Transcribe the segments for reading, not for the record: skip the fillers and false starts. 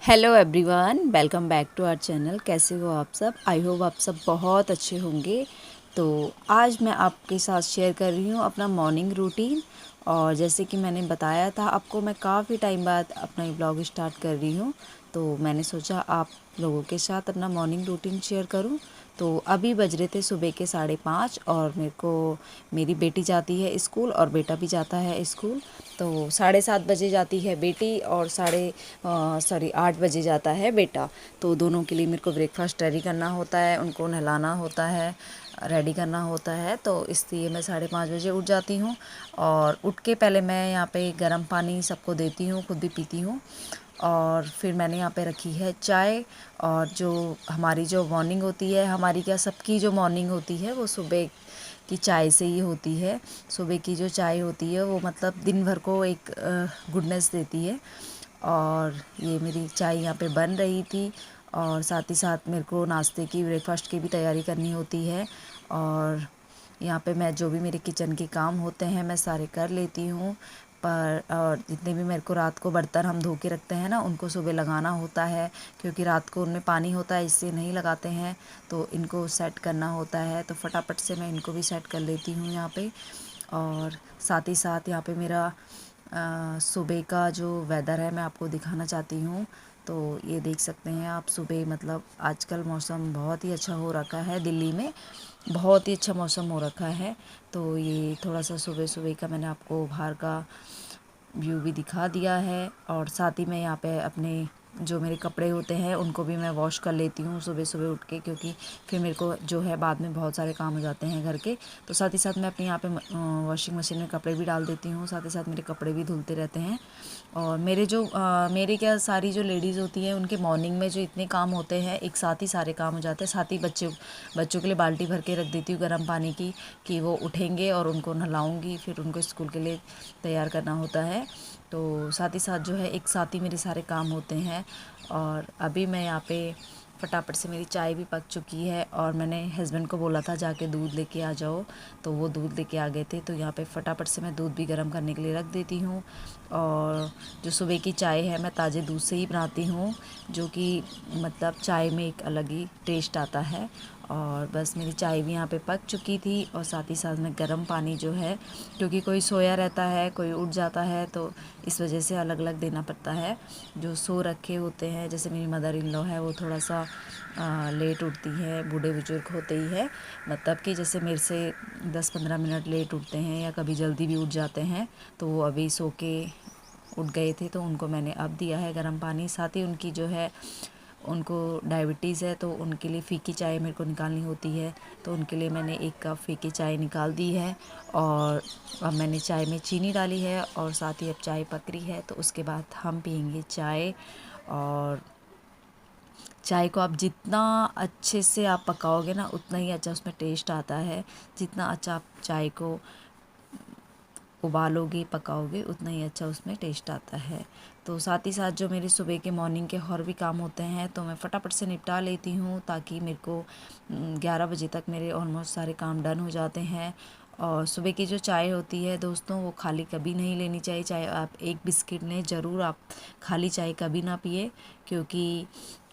Hello everyone, welcome back to our channel. कैसे हो आप सब? आई होप आप सब बहुत अच्छे होंगे। तो आज मैं आपके साथ शेयर कर रही हूँ अपना मॉर्निंग रूटीन। और जैसे कि मैंने बताया था आपको, मैं काफ़ी टाइम बाद अपना ये ब्लॉग स्टार्ट कर रही हूँ। तो मैंने सोचा आप लोगों के साथ अपना मॉर्निंग रूटीन शेयर करूँ। तो अभी बज रहे थे सुबह के 5:30 और मेरी बेटी जाती है स्कूल और बेटा भी जाता है स्कूल। तो 7:30 बजे जाती है बेटी और 8 बजे जाता है बेटा। तो दोनों के लिए मेरे को ब्रेकफास्ट रेडी करना होता है, उनको नहलाना होता है, रेडी करना होता है। तो इसलिए मैं 5:30 बजे उठ जाती हूँ और उठ के पहले मैं यहाँ पे गर्म पानी सबको देती हूँ, खुद भी पीती हूँ। और फिर मैंने यहाँ पे रखी है चाय। और जो हमारी जो मॉर्निंग होती है, हमारी क्या सबकी जो मॉर्निंग होती है वो सुबह की चाय से ही होती है। सुबह की जो चाय होती है वो मतलब दिन भर को एक गुडनेस देती है। और ये मेरी चाय यहाँ पे बन रही थी और साथ ही साथ मेरे को नाश्ते की, ब्रेकफास्ट की भी तैयारी करनी होती है। और यहाँ पे मैं जो भी मेरे किचन के काम होते हैं मैं सारे कर लेती हूँ। पर और जितने भी मेरे को रात को बर्तन हम धो के रखते हैं ना, उनको सुबह लगाना होता है, क्योंकि रात को उनमें पानी होता है, इससे नहीं लगाते हैं। तो इनको सेट करना होता है, तो फटाफट से मैं इनको भी सेट कर लेती हूँ यहाँ पे। और साथ ही साथ यहाँ पे मेरा सुबह का जो वेदर है मैं आपको दिखाना चाहती हूँ। तो ये देख सकते हैं आप, सुबह मतलब आजकल मौसम बहुत ही अच्छा हो रखा है दिल्ली में, बहुत ही अच्छा मौसम हो रखा है। तो ये थोड़ा सा सुबह सुबह का मैंने आपको बाहर का व्यू भी दिखा दिया है। और साथ ही मैं यहाँ पे अपने जो मेरे कपड़े होते हैं उनको भी मैं वॉश कर लेती हूँ सुबह सुबह उठ के, क्योंकि फिर मेरे को जो है बाद में बहुत सारे काम हो जाते हैं घर के। तो साथ ही साथ मैं अपने यहाँ पे वॉशिंग मशीन में कपड़े भी डाल देती हूँ, साथ ही साथ मेरे कपड़े भी धुलते रहते हैं। और मेरे क्या सारी जो लेडीज़ होती हैं उनके मॉर्निंग में जो इतने काम होते हैं, एक साथ ही सारे काम हो जाते हैं। साथ ही बच्चों के लिए बाल्टी भर के रख देती हूँ गर्म पानी की, कि वो उठेंगे और उनको नहलाऊँगी, फिर उनको स्कूल के लिए तैयार करना होता है। तो साथ ही साथ जो है एक साथ ही मेरे सारे काम होते हैं। और अभी मैं यहाँ पे फटाफट से, मेरी चाय भी पक चुकी है और मैंने हस्बैंड को बोला था जाके दूध लेके आ जाओ, तो वो दूध लेके आ गए थे। तो यहाँ पे फटाफट से मैं दूध भी गर्म करने के लिए रख देती हूँ। और जो सुबह की चाय है मैं ताज़े दूध से ही बनाती हूँ, जो कि मतलब चाय में एक अलग ही टेस्ट आता है। और बस मेरी चाय भी यहाँ पे पक चुकी थी और साथ ही साथ में गर्म पानी जो है, क्योंकि कोई सोया रहता है, कोई उठ जाता है, तो इस वजह से अलग अलग देना पड़ता है। जो सो रखे होते हैं, जैसे मेरी मदर इन लॉ है, वो थोड़ा सा लेट उठती है, बूढ़े बुजुर्ग होते ही है, मतलब कि जैसे मेरे से 10-15 मिनट लेट उठते हैं या कभी जल्दी भी उठ जाते हैं। तो वो अभी सो के उठ गए थे, तो उनको मैंने अब दिया है गर्म पानी। साथ ही उनकी जो है, उनको डायबिटीज़ है, तो उनके लिए फ़ीकी चाय मेरे को निकालनी होती है। तो उनके लिए मैंने 1 कप फ़ीकी चाय निकाल दी है। और अब मैंने चाय में चीनी डाली है और साथ ही अब चाय पक रही है, तो उसके बाद हम पियेंगे चाय। और चाय को आप जितना अच्छे से आप पकाओगे ना, उतना ही अच्छा उसमें टेस्ट आता है। जितना अच्छा आप चाय को उबालोगे, पकाओगे, उतना ही अच्छा उसमें टेस्ट आता है। तो साथ ही साथ जो मेरे सुबह के मॉर्निंग के और भी काम होते हैं, तो मैं फटाफट से निपटा लेती हूँ, ताकि मेरे को 11 बजे तक मेरे ऑलमोस्ट सारे काम डन हो जाते हैं। और सुबह की जो चाय होती है दोस्तों, वो खाली कभी नहीं लेनी चाहिए। चाहे आप एक बिस्किट लें, ज़रूर आप खाली चाय कभी ना पिए, क्योंकि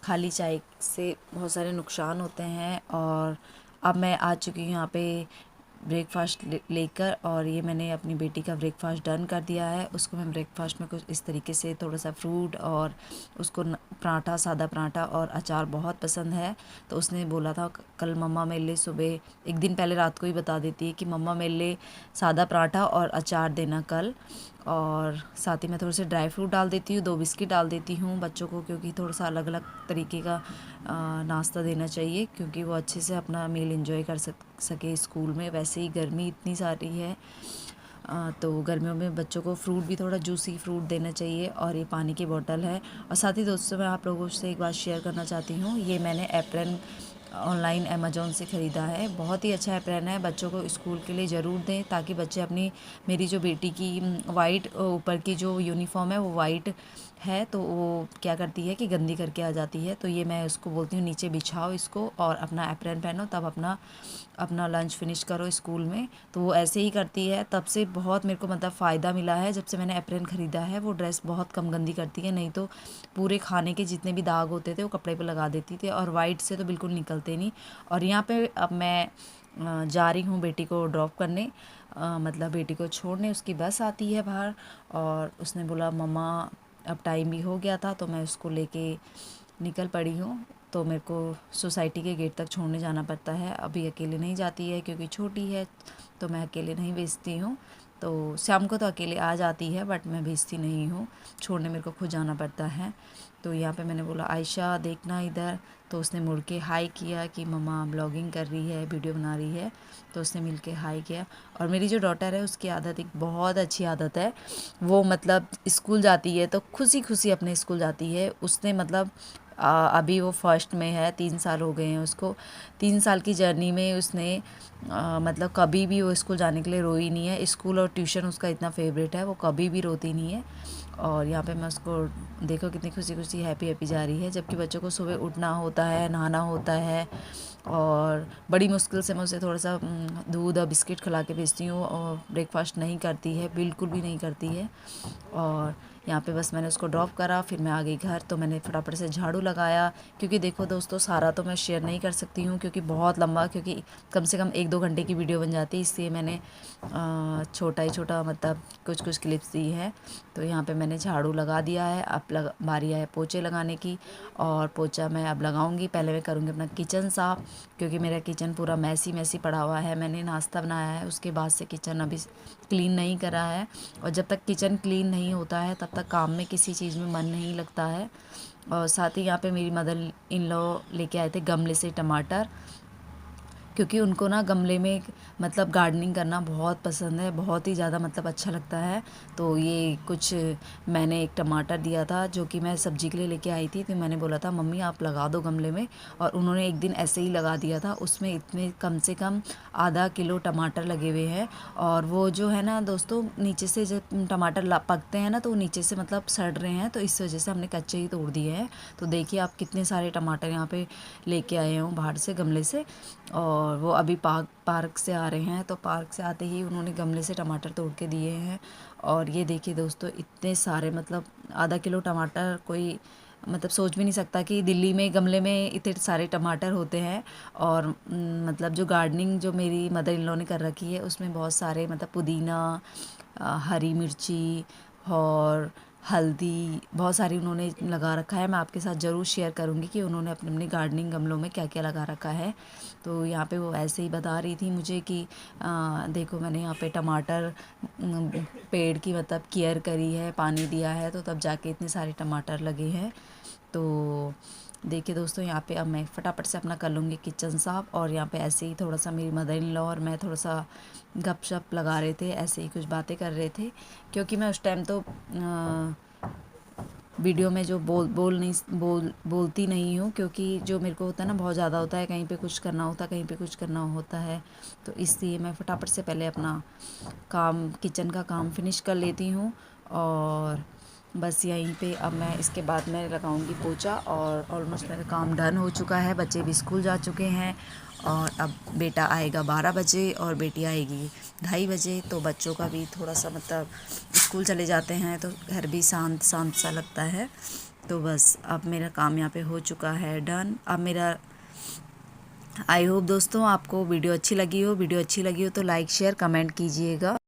खाली चाय से बहुत सारे नुकसान होते हैं। और अब मैं आ चुकी हूँ यहाँ पे ब्रेकफ़ास्ट लेकर, और ये मैंने अपनी बेटी का ब्रेकफ़ास्ट डन कर दिया है। उसको मैं ब्रेकफ़ास्ट में कुछ इस तरीके से थोड़ा सा फ्रूट, और उसको पराठा, सादा पराठा और अचार बहुत पसंद है। तो उसने बोला था कल मम्मा मेरे लिए, सुबह एक दिन पहले रात को ही बता देती है कि मम्मा मेरे लिए सादा पराठा और अचार देना कल। और साथ ही मैं थोड़े से ड्राई फ्रूट डाल देती हूँ, 2 बिस्किट डाल देती हूँ बच्चों को, क्योंकि थोड़ा सा अलग अलग तरीके का नाश्ता देना चाहिए, क्योंकि वो अच्छे से अपना मील एंजॉय कर सके स्कूल में। वैसे ही गर्मी इतनी सारी है, तो गर्मियों में बच्चों को फ्रूट भी थोड़ा जूसी फ्रूट देना चाहिए। और ये पानी की बोतल है। और साथ ही दोस्तों, मैं आप लोगों से एक बात शेयर करना चाहती हूँ। ये मैंने एप्रन ऑनलाइन अमेज़ॉन से ख़रीदा है। बहुत ही अच्छा एप्रन है, बच्चों को स्कूल के लिए ज़रूर दें ताकि बच्चे अपनी, मेरी जो बेटी की वाइट ऊपर की जो यूनिफ़ॉर्म है वो वाइट है, तो वो क्या करती है कि गंदी करके आ जाती है। तो ये मैं उसको बोलती हूँ नीचे बिछाओ इसको और अपना एप्रन पहनो, तब अपना अपना लंच फिनिश करो स्कूल में। तो वो ऐसे ही करती है। तब से बहुत मेरे को मतलब फ़ायदा मिला है, जब से मैंने एप्रन ख़रीदा है। वो ड्रेस बहुत कम गंदी करती है, नहीं तो पूरे खाने के जितने भी दाग होते थे वो कपड़े पे लगा देती थी, और वाइट से तो बिल्कुल निकलते नहीं। और यहाँ पे अब मैं जा रही हूँ बेटी को ड्रॉप करने, मतलब बेटी को छोड़ने। उसकी बस आती है बाहर, और उसने बोला मम्मा अब टाइम भी हो गया था, तो मैं उसको लेके निकल पड़ी हूँ। तो मेरे को सोसाइटी के गेट तक छोड़ने जाना पड़ता है। अभी अकेले नहीं जाती है क्योंकि छोटी है, तो मैं अकेले नहीं भेजती हूँ। तो शाम को तो अकेले आ जाती है, बट मैं भेजती नहीं हूँ, छोड़ने मेरे को खुद जाना पड़ता है। तो यहाँ पे मैंने बोला आयशा देखना इधर, तो उसने मुड़ के हाई किया कि मम्मा ब्लॉगिंग कर रही है, वीडियो बना रही है। तो उसने मिल के हाई किया। और मेरी जो डॉटर है उसकी आदत, एक बहुत अच्छी आदत है, वो मतलब स्कूल जाती है तो खुशी खुशी अपने स्कूल जाती है। उसने मतलब अभी वो फर्स्ट में है, 3 साल हो गए हैं उसको। 3 साल की जर्नी में उसने मतलब कभी भी वो स्कूल जाने के लिए रोई नहीं है। स्कूल और ट्यूशन उसका इतना फेवरेट है, वो कभी भी रोती नहीं है। और यहाँ पे मैं उसको देखो कितनी खुशी खुशी हैप्पी हैप्पी जा रही है, जबकि बच्चों को सुबह उठना होता है, नहाना होता है, और बड़ी मुश्किल से मैं उसे थोड़ा सा दूध और बिस्किट खिला के भेजती हूँ, और ब्रेकफास्ट नहीं करती है, बिल्कुल भी नहीं करती है। और यहाँ पे बस मैंने उसको ड्रॉप करा, फिर मैं आ गई घर। तो मैंने फटाफट से झाड़ू लगाया, क्योंकि देखो दोस्तों सारा तो मैं शेयर नहीं कर सकती हूँ क्योंकि बहुत लंबा, क्योंकि कम से कम 1-2 घंटे की वीडियो बन जाती है, इसलिए मैंने छोटा ही छोटा मतलब कुछ कुछ क्लिप्स दी है। तो यहाँ पे मैंने झाड़ू लगा दिया है। अब बारी है पोछे लगाने की, और पोछा मैं अब लगाऊंगी। पहले मैं करूँगी अपना किचन साफ़, क्योंकि मेरा किचन पूरा मैसी मैसी पड़ा हुआ है। मैंने नाश्ता बनाया है, उसके बाद से किचन अभी क्लीन नहीं करा है। और जब तक किचन क्लीन नहीं होता है तब तक काम में किसी चीज़ में मन नहीं लगता है। और साथ ही यहाँ पे मेरी मदर इन लॉ लेके आए थे गमले से टमाटर, क्योंकि उनको ना गमले में मतलब गार्डनिंग करना बहुत पसंद है, बहुत ही ज़्यादा मतलब अच्छा लगता है। तो ये कुछ मैंने एक टमाटर दिया था जो कि मैं सब्ज़ी के लिए लेके आई थी, तो मैंने बोला था मम्मी आप लगा दो गमले में, और उन्होंने एक दिन ऐसे ही लगा दिया था। उसमें इतने कम से कम आधा किलो टमाटर लगे हुए हैं। और वो जो है ना दोस्तों, नीचे से जब टमाटर पकते हैं ना तो वो नीचे से मतलब सड़ रहे हैं, तो इस वजह से हमने कच्चे ही तोड़ दिए हैं। तो देखिए आप कितने सारे टमाटर यहाँ पे लेके आए हूँ बाहर से गमले से। और वो अभी पार्क से आ रहे हैं, तो पार्क से आते ही उन्होंने गमले से टमाटर तोड़ के दिए हैं। और ये देखिए दोस्तों इतने सारे, मतलब आधा किलो टमाटर, कोई मतलब सोच भी नहीं सकता कि दिल्ली में गमले में इतने सारे टमाटर होते हैं। और मतलब जो गार्डनिंग जो मेरी मदर इन लॉ ने कर रखी है उसमें बहुत सारे मतलब पुदीना, हरी मिर्ची और हल्दी, बहुत सारी उन्होंने लगा रखा है। मैं आपके साथ ज़रूर शेयर करूँगी कि उन्होंने अपने अपने गार्डनिंग गमलों में क्या क्या लगा रखा है। तो यहाँ पे वो ऐसे ही बता रही थी मुझे कि देखो मैंने यहाँ पे टमाटर पेड़ की मतलब केयर करी है, पानी दिया है, तो तब जाके इतने सारे टमाटर लगे हैं। तो देखिए दोस्तों यहाँ पे अब मैं फटाफट से अपना कर लूँगी किचन साफ़। और यहाँ पे ऐसे ही थोड़ा सा मेरी मदर इन लॉ और मैं थोड़ा सा गपशप लगा रहे थे, ऐसे ही कुछ बातें कर रहे थे, क्योंकि मैं उस टाइम तो वीडियो में जो बोलती नहीं हूँ, क्योंकि जो मेरे को होता है ना बहुत ज़्यादा होता है, कहीं पे कुछ करना होता है, कहीं पे कुछ करना होता है। तो इसलिए मैं फटाफट से पहले अपना काम, किचन का काम फिनिश कर लेती हूँ। और बस यहीं पे अब मैं इसके बाद मैं लगाऊंगी पोछा। और ऑलमोस्ट मेरा काम डन हो चुका है, बच्चे भी स्कूल जा चुके हैं। और अब बेटा आएगा 12 बजे और बेटी आएगी 2:30 बजे। तो बच्चों का भी थोड़ा सा मतलब स्कूल चले जाते हैं तो घर भी शांत शांत सा लगता है। तो बस अब मेरा काम यहाँ पे हो चुका है डन। अब मेरा आई होप दोस्तों आपको वीडियो अच्छी लगी हो। वीडियो अच्छी लगी हो तो लाइक शेयर कमेंट कीजिएगा।